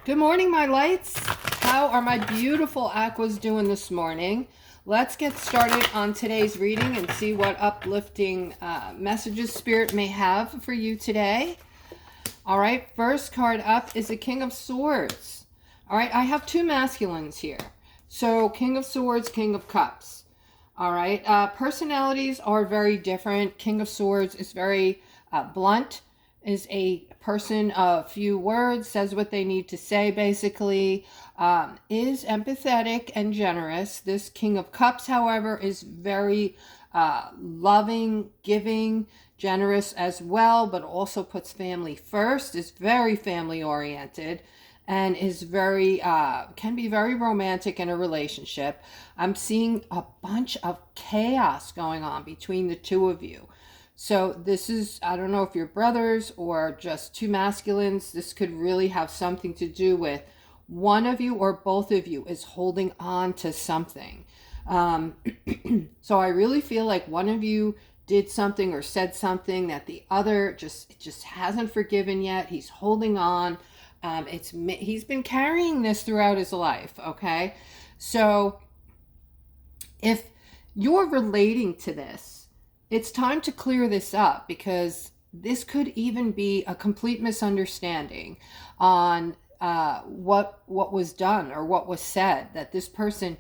Good morning, my lights. How are my beautiful aquas doing this morning? Let's get started on today's reading and see what uplifting messages Spirit may have for you today. All right, first card up is the King of Swords. All right, I have two masculines here. So King of Swords, King of Cups. All right, personalities are very different. King of Swords is very blunt, is a person of few words, says what they need to say basically, is empathetic and generous. This King of Cups, however, is very loving, giving, generous as well, but also puts family first, is very family oriented, and is very can be very romantic in a relationship. I'm seeing a bunch of chaos going on between the two of you. So this is, I don't know if you're brothers or just two masculines. This could really have something to do with one of you or both of you is holding on to something. So I really feel like one of you did something or said something that the other just hasn't forgiven yet. He's holding on. He's been carrying this throughout his life. Okay, so if you're relating to this, it's time to clear this up, because this could even be a complete misunderstanding on what was done or what was said. That this person,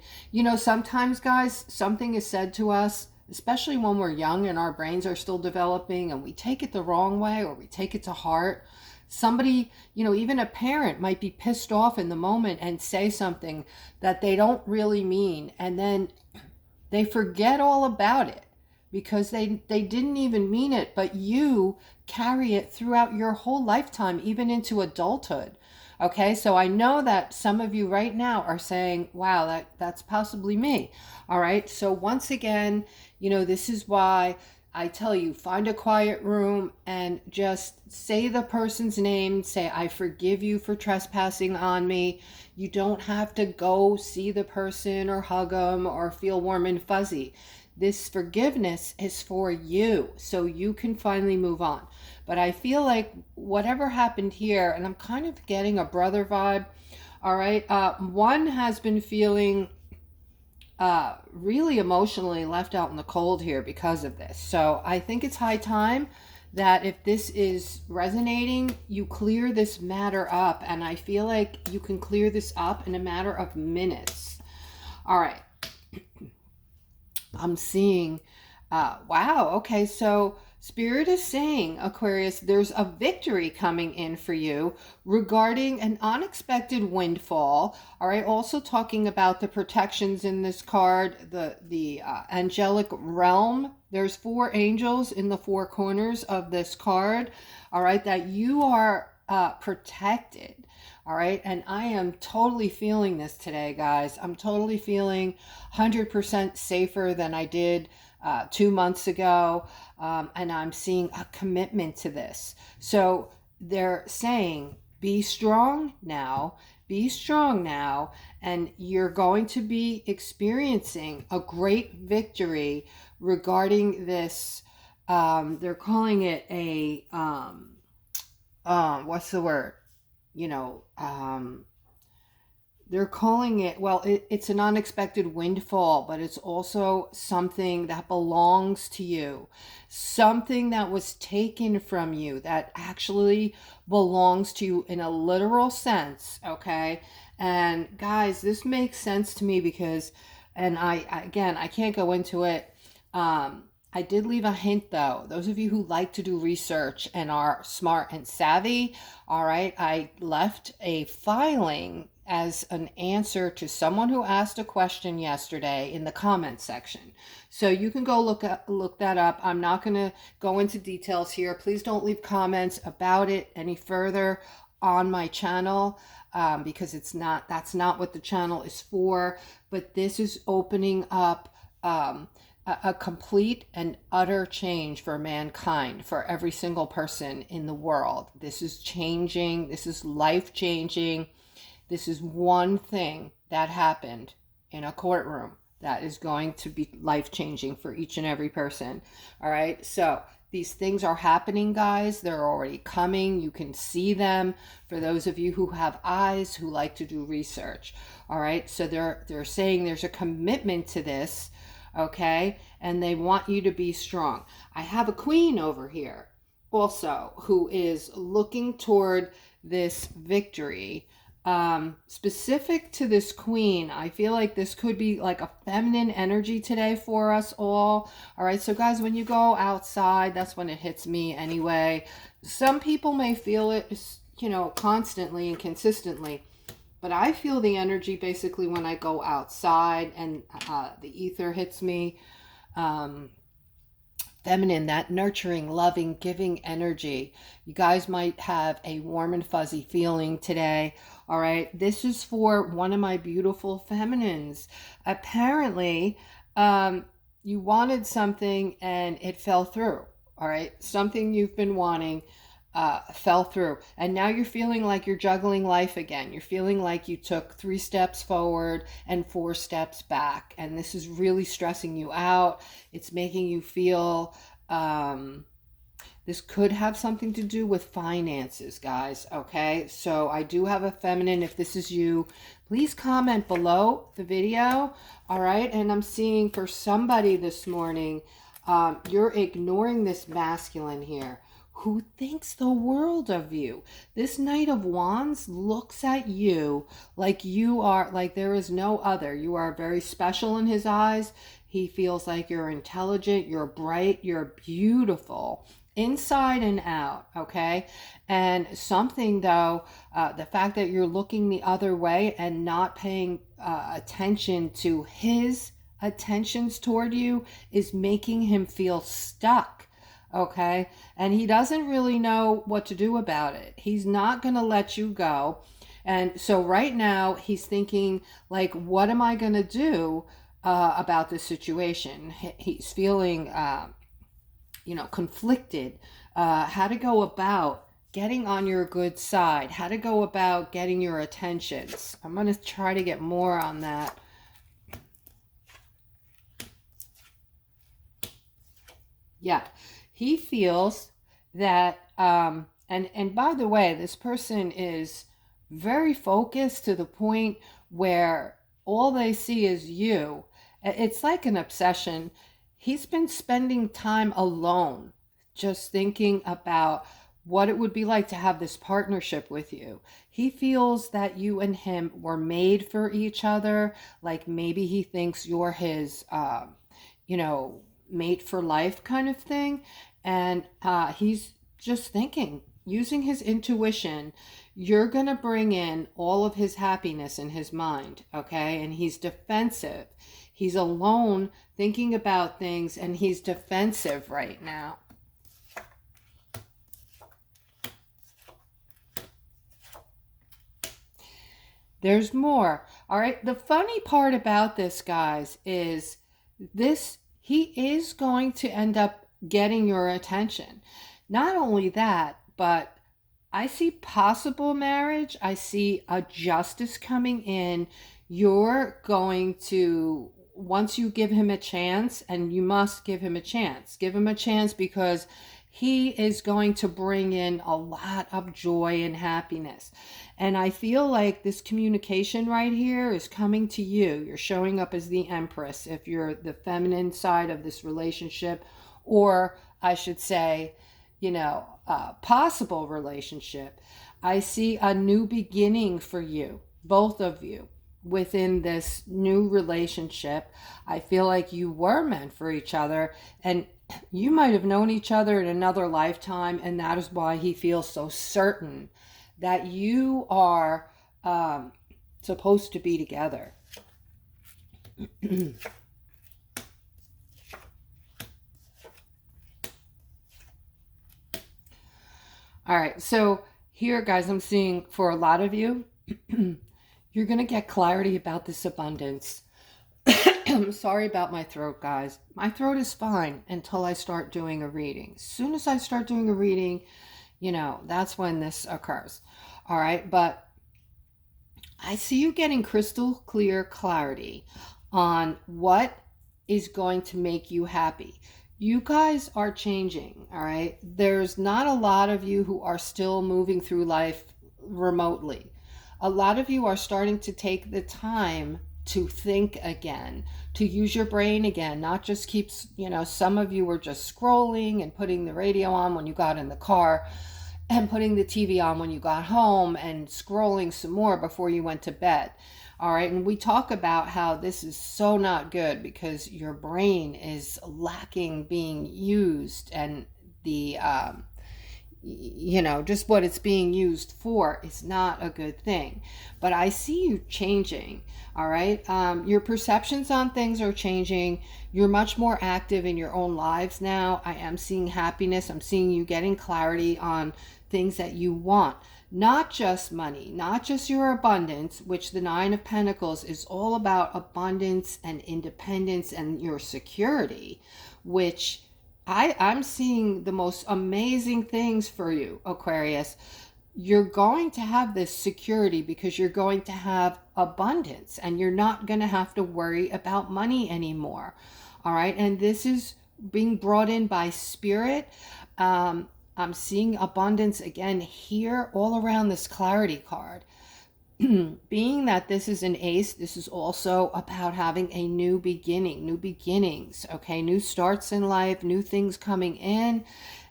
sometimes, guys, something is said to us, especially when we're young and our brains are still developing, and we take it the wrong way or we take it to heart. Somebody, even a parent might be pissed off in the moment and say something that they don't really mean, and then they forget all about it because they didn't even mean it, but you carry it throughout your whole lifetime, even into adulthood. Okay, so I know that some of you right now are saying, wow, that's possibly me. All right, so once again, this is why I tell you, find a quiet room and just say the person's name. Say, I forgive you for trespassing on me. You don't have to go see the person or hug them or feel warm and fuzzy. This forgiveness is for you, so you can finally move on. But I feel like whatever happened here, and I'm kind of getting a brother vibe, all right? One has been feeling really emotionally left out in the cold here because of this. So I think it's high time that if this is resonating, you clear this matter up. And I feel like you can clear this up in a matter of minutes. All right. I'm seeing, wow, okay, so Spirit is saying, Aquarius, there's a victory coming in for you regarding an unexpected windfall. All right, also talking about the protections in this card, the angelic realm. There's 4 angels in the 4 corners of this card, all right, that you are protected. All right, and I am totally feeling this today, guys. I'm totally feeling 100% safer than I did 2 months ago, and I'm seeing a commitment to this. So they're saying, be strong now, and you're going to be experiencing a great victory regarding this. They're calling it a, what's the word? They're calling it, well, it's an unexpected windfall, but it's also something that belongs to you, something that was taken from you that actually belongs to you in a literal sense. Okay, and guys, this makes sense to me because, and I can't go into it. I did leave a hint though. Those of you who like to do research and are smart and savvy, all right, I left a filing as an answer to someone who asked a question yesterday in the comments section. So you can go look that up. I'm not going to go into details here. Please don't leave comments about it any further on my channel, because that's not what the channel is for. But this is opening up a complete and utter change for mankind, for every single person in the world. This is changing. This is life changing. This is one thing that happened in a courtroom that is going to be life changing for each and every person. All right. So these things are happening, guys. They're already coming. You can see them. For those of you who have eyes, who like to do research. All right. So they're saying there's a commitment to this. Okay. And they want you to be strong. I have a queen over here also who is looking toward this victory. Specific to this queen, I feel like this could be like a feminine energy today for us all. All right, so guys, when you go outside, that's when it hits me anyway. Some people may feel it, you know, constantly and consistently, but I feel the energy basically when I go outside and the ether hits me. Feminine, that nurturing, loving, giving energy. You guys might have a warm and fuzzy feeling today. All right. This is for one of my beautiful feminines. Apparently, you wanted something and it fell through. All right. Something you've been wanting fell through. And now you're feeling like you're juggling life again. You're feeling like you took 3 steps forward and 4 steps back. And this is really stressing you out. It's making you feel, this could have something to do with finances, guys. Okay. So I do have a feminine. If this is you, please comment below the video. All right. And I'm seeing for somebody this morning, you're ignoring this masculine here, who thinks the world of you. This Knight of Wands looks at you like you are, like there is no other. You are very special in his eyes. He feels like you're intelligent, you're bright, you're beautiful, inside and out, okay? And something though, the fact that you're looking the other way and not paying attention to his attentions toward you is making him feel stuck. Okay. And he doesn't really know what to do about it. He's not going to let you go. And so right now he's thinking like, what am I going to do about this situation? He's feeling, you know, conflicted, how to go about getting on your good side, how to go about getting your attentions. I'm going to try to get more on that. Yeah. He feels that, and by the way, this person is very focused to the point where all they see is you. It's like an obsession. He's been spending time alone, just thinking about what it would be like to have this partnership with you. He feels that you and him were made for each other. Like maybe he thinks you're his, you know, mate for life kind of thing. And he's just thinking, using his intuition, you're going to bring in all of his happiness in his mind, okay? And he's defensive. He's alone thinking about things, and he's defensive right now. There's more. All right. The funny part about this, guys, is this, he is going to end up getting your attention. Not only that, but I see possible marriage. I see a justice coming in. You're going to, once you give him a chance, and you must give him a chance because he is going to bring in a lot of joy and happiness. And I feel like this communication right here is coming to you. You're showing up as the Empress if you're the feminine side of this relationship, or I should say, you know, possible relationship. I see a new beginning for you, both of you, within this new relationship. I feel like you were meant for each other, and you might have known each other in another lifetime, and that is why he feels so certain that you are supposed to be together. All right, so here, guys, I'm seeing for a lot of you, you're going to get clarity about this abundance. I'm sorry about my throat, guys. My throat is fine until I start doing a reading. As soon as I start doing a reading, you know, that's when this occurs. All right, but I see you getting crystal clear clarity on what is going to make you happy. You guys are changing, all right? There's not a lot of you who are still moving through life remotely. A lot of you are starting to take the time to think again, to use your brain again, not just keeps, some of you were just scrolling and putting the radio on when you got in the car and putting the TV on when you got home and scrolling some more before you went to bed. All right. And we talk about how this is so not good because your brain is lacking being used, and the, just what it's being used for is not a good thing. But I see you changing. All right. Your perceptions on things are changing. You're much more active in your own lives now. I am seeing happiness. I'm seeing you getting clarity on things that you want. Not just money, not just your abundance, which the Nine of Pentacles is all about abundance and independence and your security, which I'm seeing the most amazing things for you, Aquarius. You're going to have this security because you're going to have abundance and you're not going to have to worry about money anymore. All right. And this is being brought in by spirit. I'm seeing abundance again here all around this clarity card. Being that this is an ace, this is also about having a new beginning, new beginnings, okay? New starts in life, new things coming in.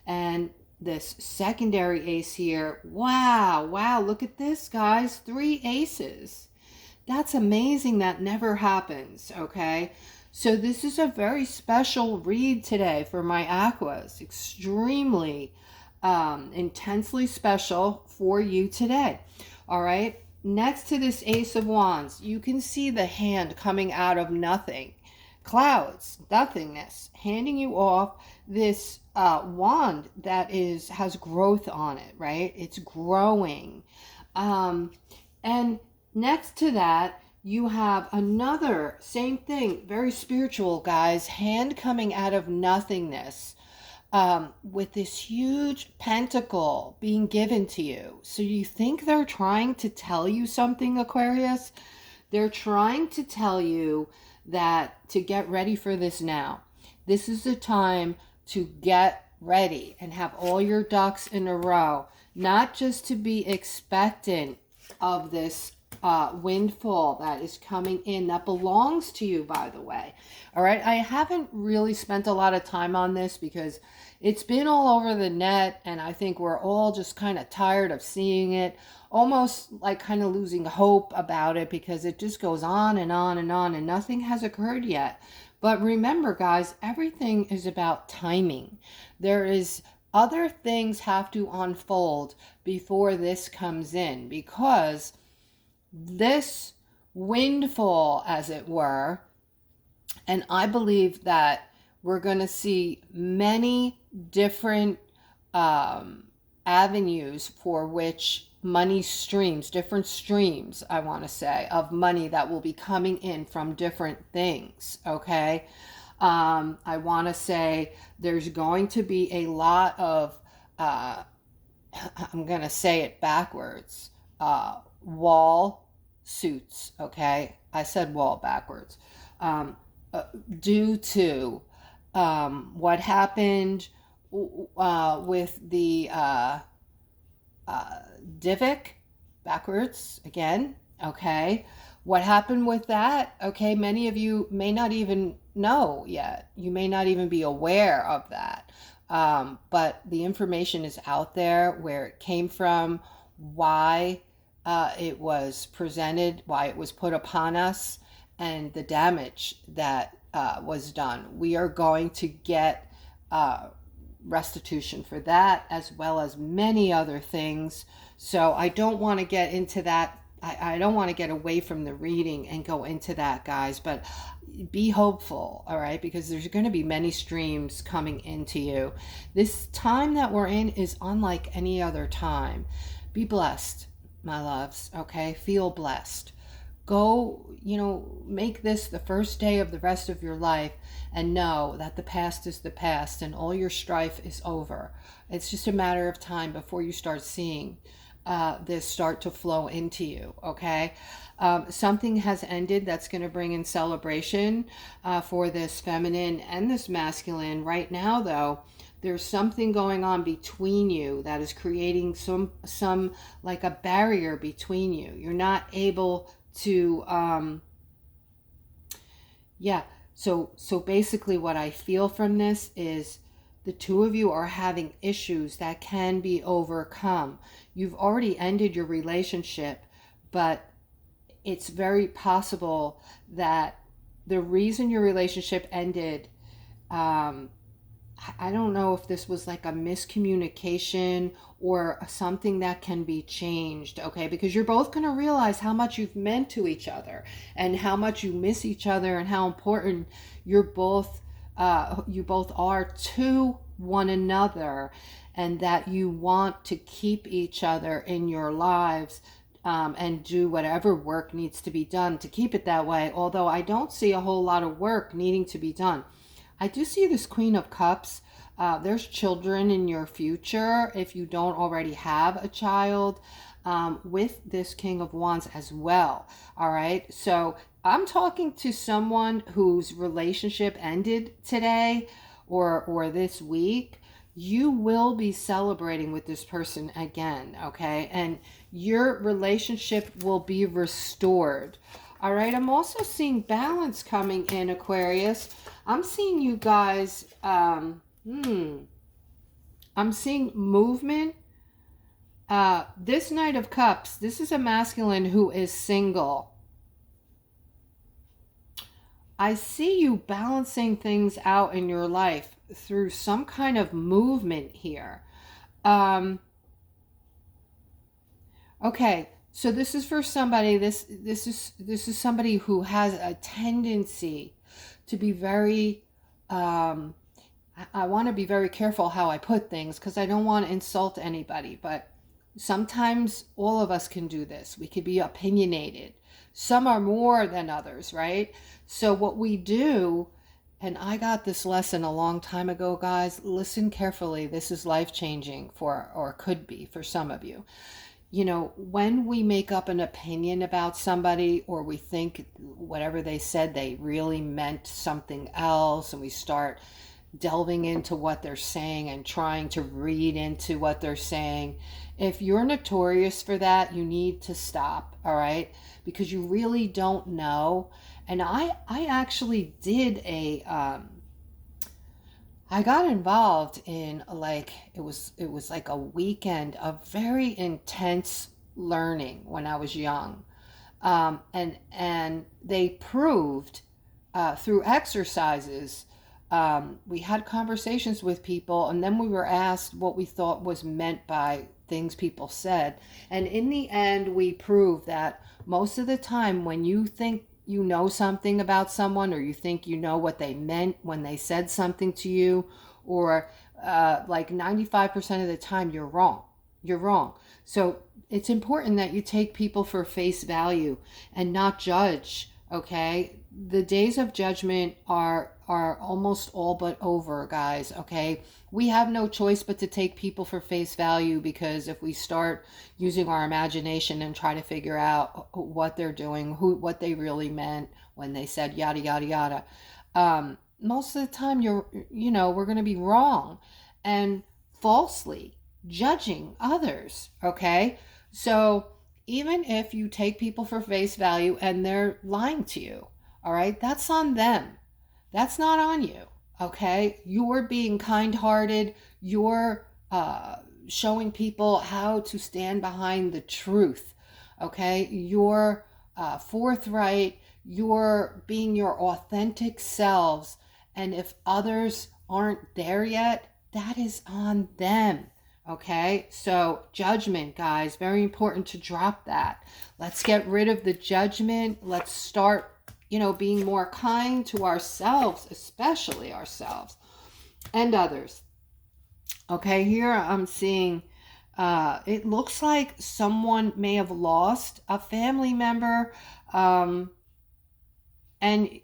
And this secondary ace here, wow, look at this, guys. 3 aces. That's amazing. That never happens, okay? So this is a very special read today for my Aquas. Extremely intensely special for you today. All right. Next to this Ace of Wands, you can see the hand coming out of nothing. Clouds, nothingness, handing you off this wand that has growth on it, right? It's growing. And next to that, you have another, same thing, very spiritual, guys, hand coming out of nothingness. With this huge pentacle being given to you. So you think they're trying to tell you something, Aquarius? They're trying to tell you that to get ready for this now. This is the time to get ready and have all your ducks in a row. Not just to be expectant of this windfall that is coming in that belongs to you, by the way. All right. I haven't really spent a lot of time on this because it's been all over the net, and I think we're all just kind of tired of seeing it, almost like kind of losing hope about it because it just goes on and on and on and nothing has occurred yet. But remember, guys, everything is about timing. There is other things have to unfold before this comes in, because this windfall, as it were, and I believe that we're going to see many different avenues for which money streams, different streams, I want to say, of money that will be coming in from different things, okay? I want to say there's going to be a lot of, I'm going to say it backwards, wall suits, okay? I said wall backwards. Due to what happened with the Divic, backwards again, okay? What happened with that? Okay, many of you may not even know yet. You may not even be aware of that. But the information is out there, where it came from, why it was presented, why it was put upon us, and the damage that was done. We are going to get restitution for that, as well as many other things. So I don't want to get into that. I don't want to get away from the reading and go into that, guys, but be hopeful, all right? Because there's going to be many streams coming into you. This time that we're in is unlike any other time. Be blessed, my loves, okay? Feel blessed. Go, make this the first day of the rest of your life, and know that the past is the past and all your strife is over. It's just a matter of time before you start seeing this start to flow into you, okay? Something has ended that's going to bring in celebration for this feminine and this masculine. Right now, though, there's something going on between you that is creating some like a barrier between you. You're not able to yeah. So basically what I feel from this is the two of you are having issues that can be overcome. You've already ended your relationship, but it's very possible that the reason your relationship ended, I don't know if this was like a miscommunication or something that can be changed, okay? Because you're both going to realize how much you've meant to each other and how much you miss each other and how important you both are to one another, and that you want to keep each other in your lives, and do whatever work needs to be done to keep it that way. Although I don't see a whole lot of work needing to be done. I do see this Queen of Cups. There's children in your future if you don't already have a child, with this King of Wands as well. All right. So I'm talking to someone whose relationship ended today or this week. You will be celebrating with this person again, okay? And your relationship will be restored. All right, I'm also seeing balance coming in, Aquarius. I'm seeing you guys, I'm seeing movement. This Knight of Cups, this is a masculine who is single. I see you balancing things out in your life through some kind of movement here. Okay, so this is for somebody. This is somebody who has a tendency to be very. I want to be very careful how I put things because I don't want to insult anybody. But sometimes all of us can do this. We could be opinionated. Some are more than others, right? So what we do, and I got this lesson a long time ago, guys. Listen carefully. This is life-changing or could be for some of you. You know, when we make up an opinion about somebody or we think whatever they said, they really meant something else, and we start delving into what they're saying and trying to read into what they're saying. If you're notorious for that, you need to stop, all right? Because you really don't know. And I actually did I got involved in it was like a weekend of very intense learning when I was young. And they proved through exercises, we had conversations with people, and then we were asked what we thought was meant by things people said. And in the end, we proved that most of the time when you think you know something about someone, or you think you know what they meant when they said something to you, or like 95% of the time you're wrong. You're wrong. So it's important that you take people for face value and not judge, okay? The days of judgment are almost all but over, guys, okay? We have no choice but to take people for face value, because if we start using our imagination and try to figure out what they're doing, what they really meant when they said yada yada yada, most of the time we're going to be wrong and falsely judging others, okay? So even if you take people for face value and they're lying to you, all right, that's on them. That's not on you, okay? You're being kind-hearted. You're showing people how to stand behind the truth, okay? You're forthright. You're being your authentic selves. And if others aren't there yet, that is on them, okay? So judgment, guys, very important to drop that. Let's get rid of the judgment. Let's start being more kind to ourselves, especially ourselves and others. Okay, here I'm seeing, it looks like someone may have lost a family member, and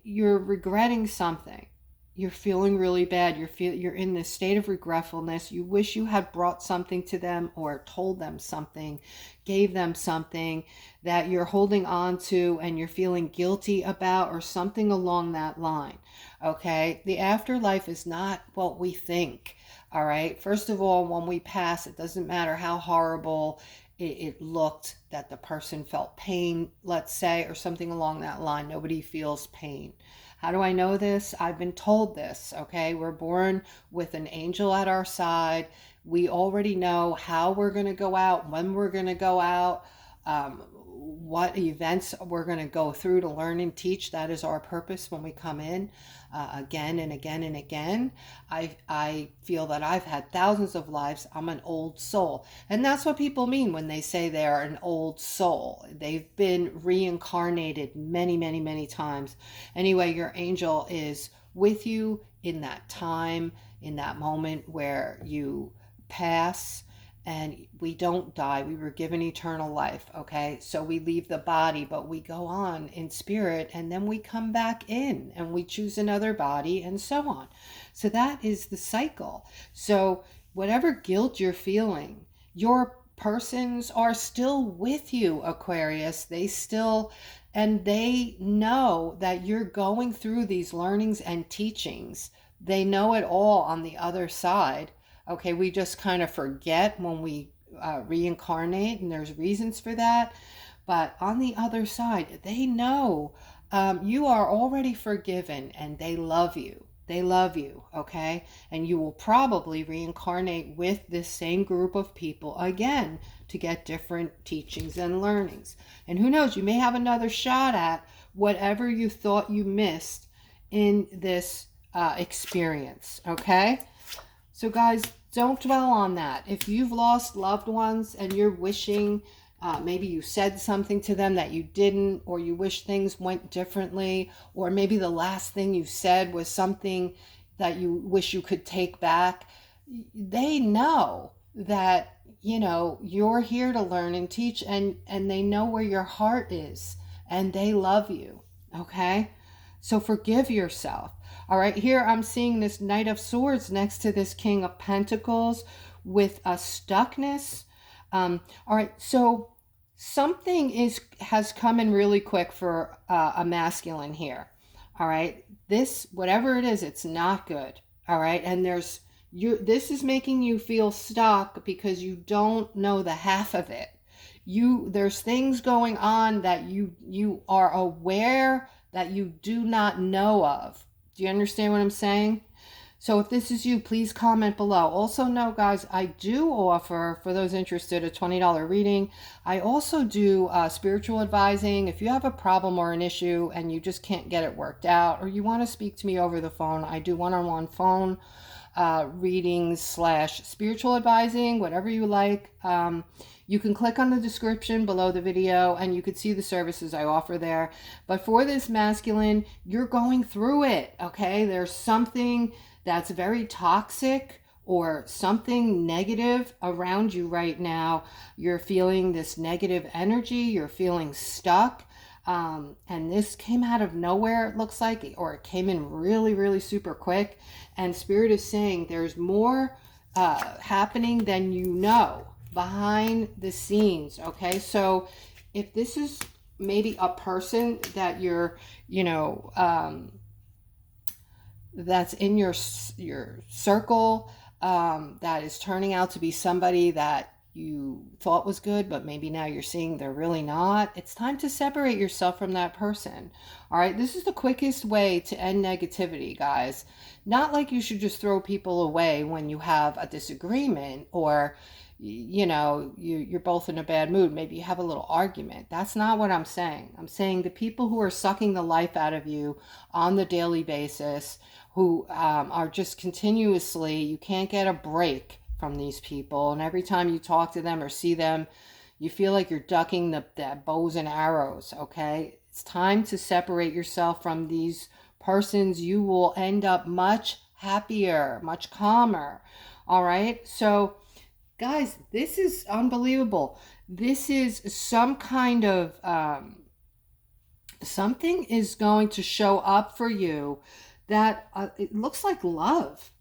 you're regretting something. you're feeling really bad. You're in this state of regretfulness. You wish you had brought something to them or told them something, gave them something that you're holding on to and you're feeling guilty about, or something along that line. Okay? The afterlife is not what we think. All right? First of all, when we pass, it doesn't matter how horrible it looked, that the person felt pain, let's say, or something along that line. Nobody feels pain. How do I know this? I've been told this, okay? We're born with an angel at our side. We already know how we're going to go out, when we're going to go out, what events we're going to go through to learn and teach. That is our purpose when we come in, again and again and again. I feel that I've had thousands of lives. I'm an old soul. And that's what people mean when they say they are an old soul. They've been reincarnated many, many, many times. Anyway, your angel is with you in that time, in that moment where you pass. And we don't die. We were given eternal life, okay? So we leave the body, but we go on in spirit, and then we come back in, and we choose another body, and so on. So that is the cycle. So whatever guilt you're feeling, your persons are still with you, Aquarius. And they know that you're going through these learnings and teachings. They know it all on the other side. Okay, we just kind of forget when we reincarnate, and there's reasons for that. But on the other side, they know you are already forgiven, and they love you. They love you, okay? And you will probably reincarnate with this same group of people again to get different teachings and learnings. And who knows, you may have another shot at whatever you thought you missed in this experience, okay? So guys, don't dwell on that. If you've lost loved ones and you're wishing, maybe you said something to them that you didn't, or you wish things went differently, or maybe the last thing you said was something that you wish you could take back, they know that, you're here to learn and teach, and they know where your heart is, and they love you, okay? So forgive yourself. All right, here I'm seeing this Knight of Swords next to this King of Pentacles with a stuckness. All right, so something has come in really quick for a masculine here. All right, this, whatever it is, it's not good. All right, and this is making you feel stuck because you don't know the half of it. There's things going on that you are aware that you do not know of. Do you understand what I'm saying? So if this is you, please comment below. Also know, guys, I do offer, for those interested, a $20 reading. I also do spiritual advising. If you have a problem or an issue and you just can't get it worked out, or you want to speak to me over the phone, I do one-on-one phone readings / spiritual advising, whatever you like. You can click on the description below the video and you could see the services I offer there. But for this masculine, you're going through it, okay? There's something that's very toxic or something negative around you right now. You're feeling this negative energy. You're feeling stuck. And this came out of nowhere, it looks like, or it came in really, really super quick. And Spirit is saying there's more happening than you know behind the scenes, okay? So if this is maybe a person that you're, that's in your circle, that is turning out to be somebody that you thought was good, but maybe now you're seeing they're really not, it's time to separate yourself from that person. All right, this is the quickest way to end negativity, guys. Not like you should just throw people away when you have a disagreement, or you're both in a bad mood. Maybe you have a little argument. That's not what I'm saying. I'm saying the people who are sucking the life out of you on the daily basis, who are just continuously, you can't get a break from these people. And every time you talk to them or see them, you feel like you're ducking the bows and arrows, okay? It's time to separate yourself from these persons. You will end up much happier, much calmer, all right? So guys, this is unbelievable. This is some kind of, something is going to show up for you that it looks like love.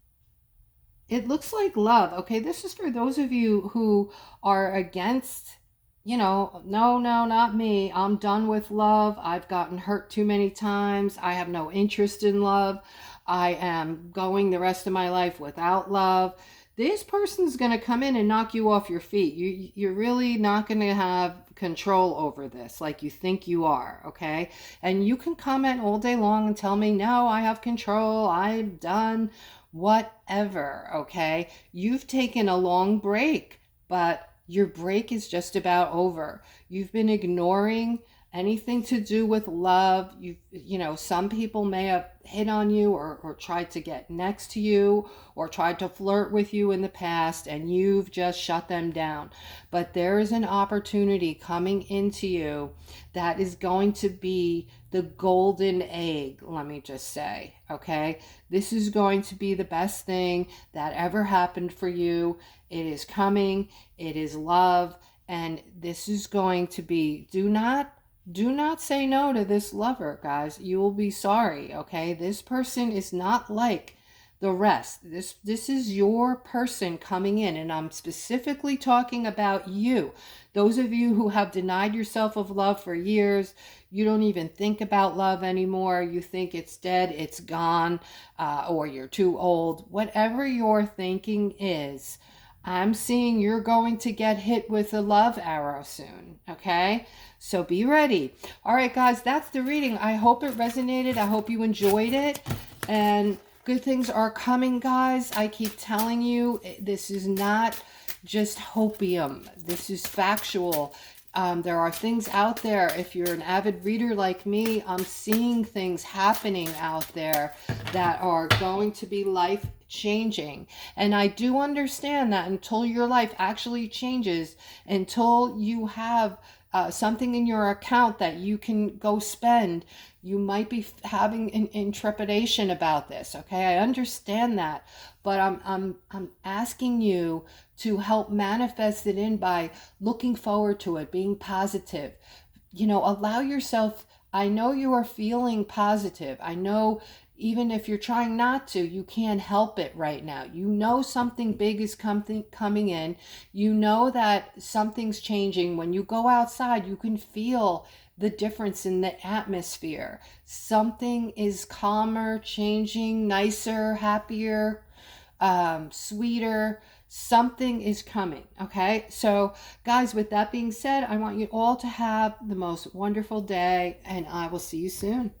It looks like love. Okay, this is for those of you who are against, no, no, not me. I'm done with love. I've gotten hurt too many times. I have no interest in love. I am going the rest of my life without love. This person's going to come in and knock you off your feet. You're really not going to have control over this like you think you are, okay? And you can comment all day long and tell me, no, I have control. I'm done. Whatever, okay? You've taken a long break, but your break is just about over. You've been ignoring anything to do with love. Some people may have hit on you or tried to get next to you or tried to flirt with you in the past, and you've just shut them down. But there is an opportunity coming into you that is going to be the golden egg, let me just say, okay? This is going to be the best thing that ever happened for you. It is coming. It is love. And this is going to be, do not say no to this lover, guys. You will be sorry, okay? This person is not like the rest. This is your person coming in, and I'm specifically talking about you. Those of you who have denied yourself of love for years, you don't even think about love anymore. You think it's dead, it's gone, or you're too old. Whatever your thinking is, I'm seeing you're going to get hit with a love arrow soon, okay? So be ready. All right, guys, that's the reading. I hope it resonated. I hope you enjoyed it. And good things are coming, guys. I keep telling you, this is not just hopium. This is factual. There are things out there. If you're an avid reader like me, I'm seeing things happening out there that are going to be life changing. And I do understand that until your life actually changes, until you have something in your account that you can go spend, you might be having an trepidation about this. Okay, I understand that, but I'm asking you to help manifest it in by looking forward to it, being positive. Allow yourself. I know you are feeling positive. I know even if you're trying not to, you can't help it right now. You know something big is coming in. You know that something's changing. When you go outside, you can feel the difference in the atmosphere. Something is calmer, changing, nicer, happier, sweeter. Something is coming, okay? So, guys, with that being said, I want you all to have the most wonderful day, and I will see you soon.